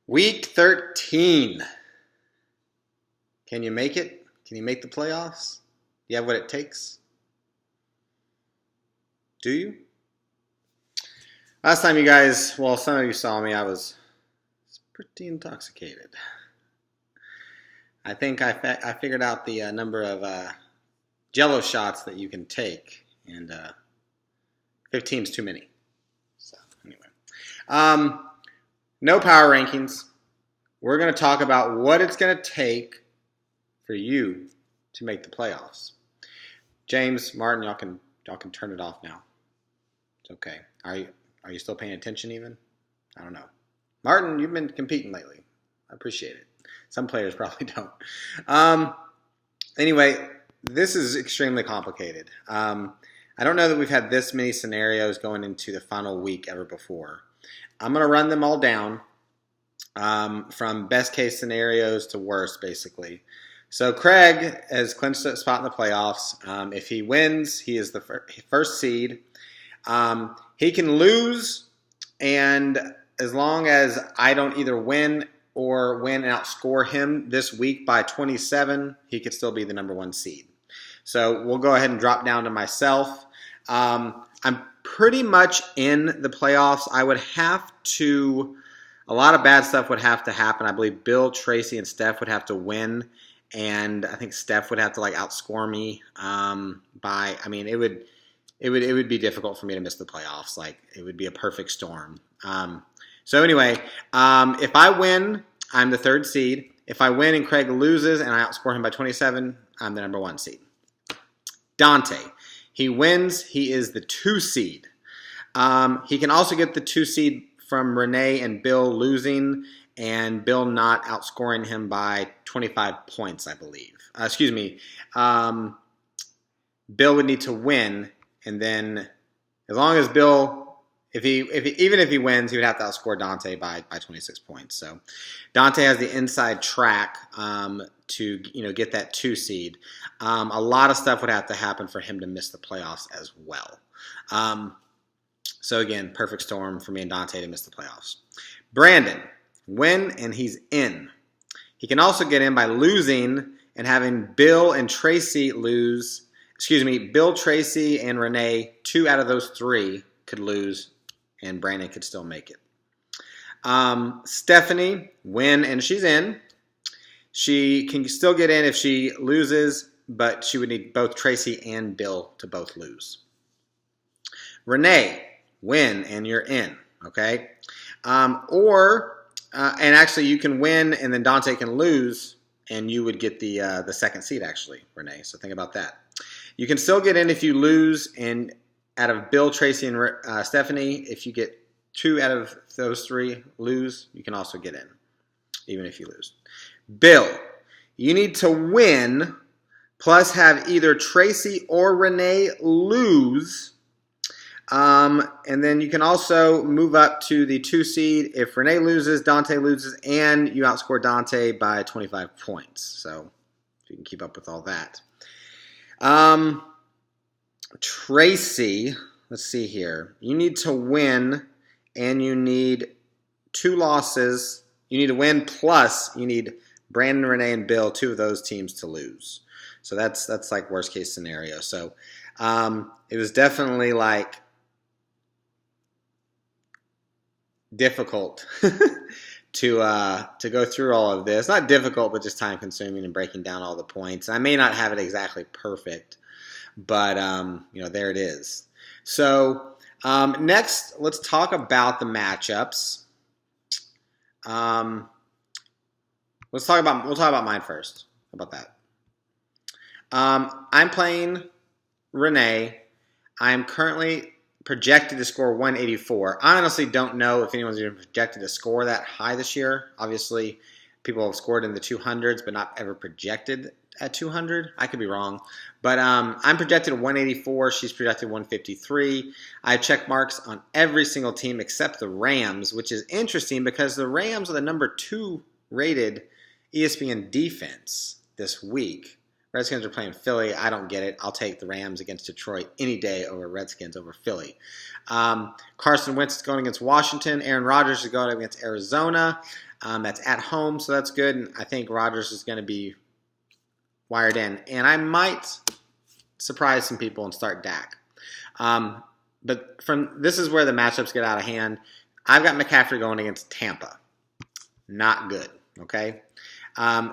Week 13. Can you make it? Can you make the playoffs? Do you have what it takes? Do you? Last time you guys, well, some of you saw me, I was pretty intoxicated. I think I figured out the number of Jello shots that you can take, and 15 is too many. So anyway, no power rankings. We're going to talk about what it's going to take for you to make the playoffs. James, Martin, y'all can turn it off now. It's okay. Are you still paying attention even? I don't know. Martin, you've been competing lately. I appreciate it. Some players probably don't. Anyway, this is extremely complicated. I don't know that we've had this many scenarios going into the final week ever before. I'm going to run them all down from best case scenarios to worst, basically. So Craig has clinched a spot in the playoffs. If he wins, he is the first seed. He can lose, and as long as I don't either win or win and outscore him this week by 27, he could still be the number one seed. So we'll go ahead and drop down to myself. I'm pretty much in the playoffs. I would have to, a lot of bad stuff would have to happen. I believe Bill, Tracy, and Steph would have to win, and I think Steph would have to outscore me it would be difficult for me to miss the playoffs. It would be a perfect storm. So anyway, if I win, I'm the third seed. If I win and Craig loses and I outscore him by 27, I'm the number one seed. Dante, he wins. He is the 2 seed. He can also get the 2 seed from Renee and Bill losing and Bill not outscoring him by 25 points, I believe. Bill would need to win, and then as long as Bill, even if he wins, he would have to outscore Dante by 26 points. So Dante has the inside track to get that 2 seed. A lot of stuff would have to happen for him to miss the playoffs as well. So again, perfect storm for me and Dante to miss the playoffs. Brandon, win and he's in. He can also get in by losing and having Bill and Tracy lose. Bill, Tracy, and Renee, 2 out of those 3 could lose, and Brandon could still make it. Stephanie, win, and she's in. She can still get in if she loses, but she would need both Tracy and Bill to both lose. Renee, win, and you're in, okay? And actually you can win, and then Dante can lose, and you would get the second seed, actually, Renee, so think about that. You can still get in if you lose, and out of Bill, Tracy, and Stephanie, if you get 2 out of those 3 lose, you can also get in, even if you lose. Bill, you need to win, plus have either Tracy or Renee lose, and then you can also move up to the 2 seed if Renee loses, Dante loses, and you outscore Dante by 25 points. So if you can keep up with all that. Tracy, let's see here. You need to win, and you need 2 losses. You need to win, plus you need Brandon, Renee, and Bill, 2 of those teams to lose. So that's like worst case scenario. So it was definitely difficult to go through all of this. Not difficult, but just time consuming and breaking down all the points. I may not have it exactly perfect, but there it is. So next, let's talk about the matchups. We'll talk about mine first. How about that? I'm playing Renee. I'm currently projected to score 184. I honestly don't know if anyone's even projected to score that high this year. Obviously, people have scored in the 200s, but not ever projected at 200. I could be wrong. But I'm projected at 184. She's projected 153. I have check marks on every single team except the Rams, which is interesting because the Rams are the number 2 rated ESPN defense this week. Redskins are playing Philly. I don't get it. I'll take the Rams against Detroit any day over Redskins over Philly. Carson Wentz is going against Washington. Aaron Rodgers is going against Arizona. That's at home, so that's good. And I think Rodgers is going to be wired in. And I might surprise some people and start Dak. But this is where the matchups get out of hand. I've got McCaffrey going against Tampa. Not good, okay?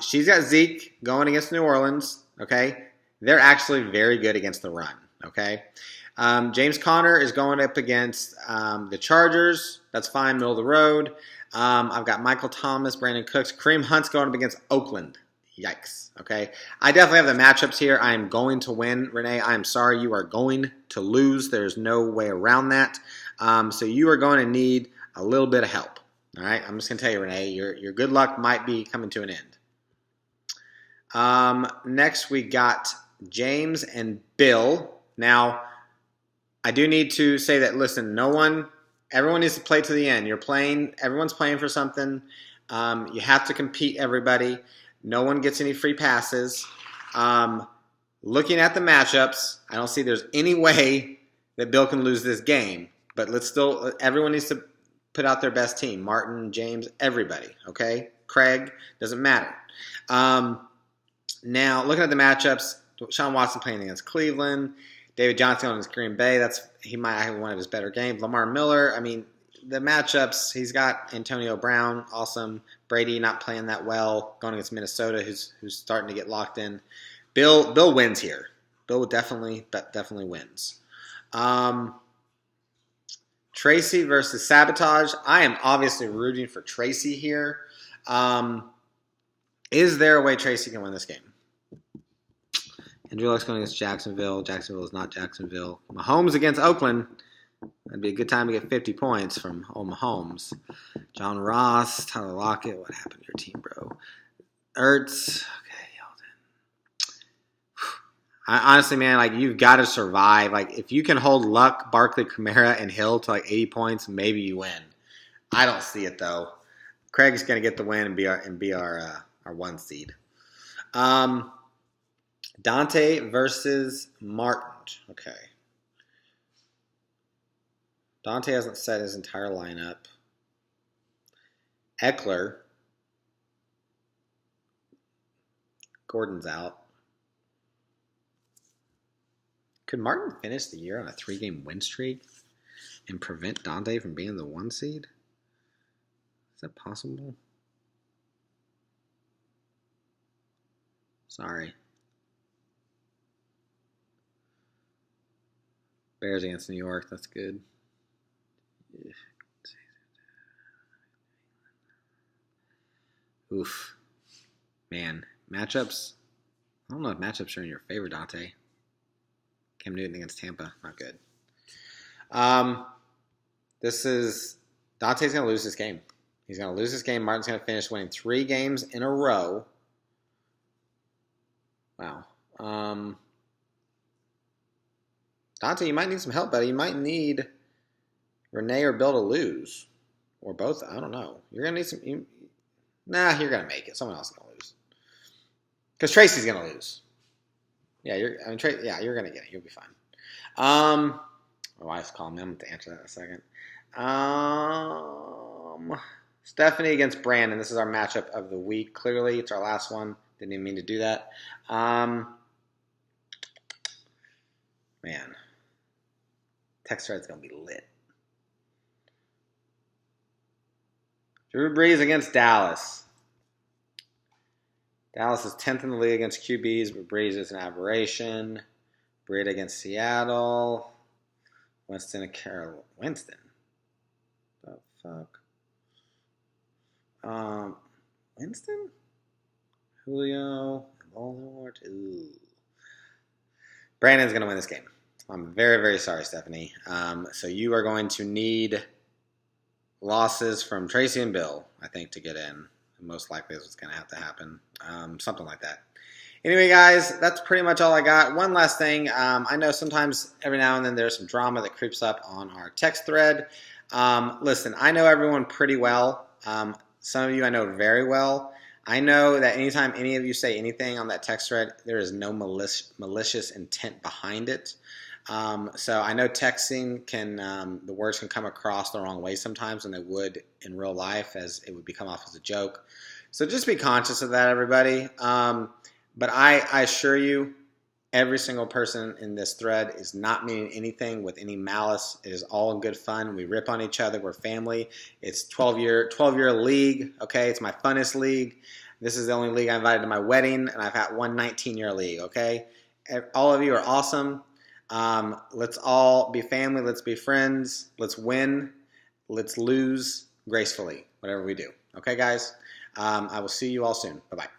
She's got Zeke going against New Orleans, okay? They're actually very good against the run, okay? James Conner is going up against the Chargers. That's fine, middle of the road. I've got Michael Thomas, Brandon Cooks. Kareem Hunt's going up against Oakland. Yikes, okay? I definitely have the matchups here. I am going to win, Renee. I am sorry, you are going to lose. There's no way around that. So you are going to need a little bit of help, all right? I'm just going to tell you, Renee, your good luck might be coming to an end. Next, we got James and Bill. Now, I do need to say that, listen, everyone needs to play to the end. Everyone's playing for something. You have to compete, everybody. No one gets any free passes. Looking at the matchups, I don't see there's any way that Bill can lose this game. But everyone needs to put out their best team. Martin, James, everybody, okay? Craig, doesn't matter. Now, looking at the matchups, Sean Watson playing against Cleveland. David Johnson against Green Bay. He might have one of his better games. Lamar Miller, I mean, the matchups, he's got Antonio Brown, awesome. Brady not playing that well, going against Minnesota, who's starting to get locked in. Bill wins here. Bill definitely wins. Tracy versus Sabotage. I am obviously rooting for Tracy here. Is there a way Tracy can win this game? Andrew Luck's going against Jacksonville. Jacksonville is not Jacksonville. Mahomes against Oakland. That'd be a good time to get 50 points from old Mahomes. John Ross, Tyler Lockett. What happened to your team, bro? Ertz. Okay, honestly, man, you've got to survive. If you can hold Luck, Barkley, Kamara, and Hill to 80 points, maybe you win. I don't see it though. Craig's going to get the win and be our 1 seed. Dante versus Martin. Okay. Dante hasn't set his entire lineup. Eckler. Gordon's out. Could Martin finish the year on a 3-game win streak and prevent Dante from being the 1 seed? Is that possible? Sorry. Bears against New York. That's good. Oof. Man. Matchups. I don't know if matchups are in your favor, Dante. Cam Newton against Tampa. Not good. Dante's going to lose this game. He's going to lose this game. Martin's going to finish winning 3 games in a row. Wow. Dante, you might need some help, buddy. You might need Renee or Bill to lose. Or both. I don't know. You're going to need some... you're going to make it. Someone else is going to lose. Because Tracy's going to lose. Yeah, you're going to get it. You'll be fine. My wife's calling me. I'm going to answer that in a second. Stephanie against Brandon. This is our matchup of the week. Clearly, it's our last one. Didn't even mean to do that. Man. Text thread's going to be lit. Drew Brees against Dallas. Dallas is 10th in the league against QBs, but Brees is an aberration. Breida against Seattle. Winston and Carroll. Winston? The fuck? Winston? Julio. Voldemort. Ooh. Brandon's going to win this game. I'm very, very sorry, Stephanie. So you are going to need losses from Tracy and Bill, I think, to get in. Most likely is what's going to have to happen. Something like that. Anyway, guys, that's pretty much all I got. One last thing. I know sometimes every now and then there's some drama that creeps up on our text thread. Listen, I know everyone pretty well. Some of you I know very well. I know that anytime any of you say anything on that text thread, there is no malicious intent behind it. So I know texting can, the words can come across the wrong way sometimes than they would in real life, as it would become off as a joke. So just be conscious of that, everybody. But I assure you, every single person in this thread is not meaning anything with any malice. It is all in good fun. We rip on each other. We're family. It's 12-year league. Okay, it's my funnest league. This is the only league I invited to my wedding, and I've had one 19-year league. Okay, all of you are awesome. Let's all be family. Let's be friends. Let's win. Let's lose gracefully, whatever we do. Okay, guys. I will see you all soon. Bye-bye.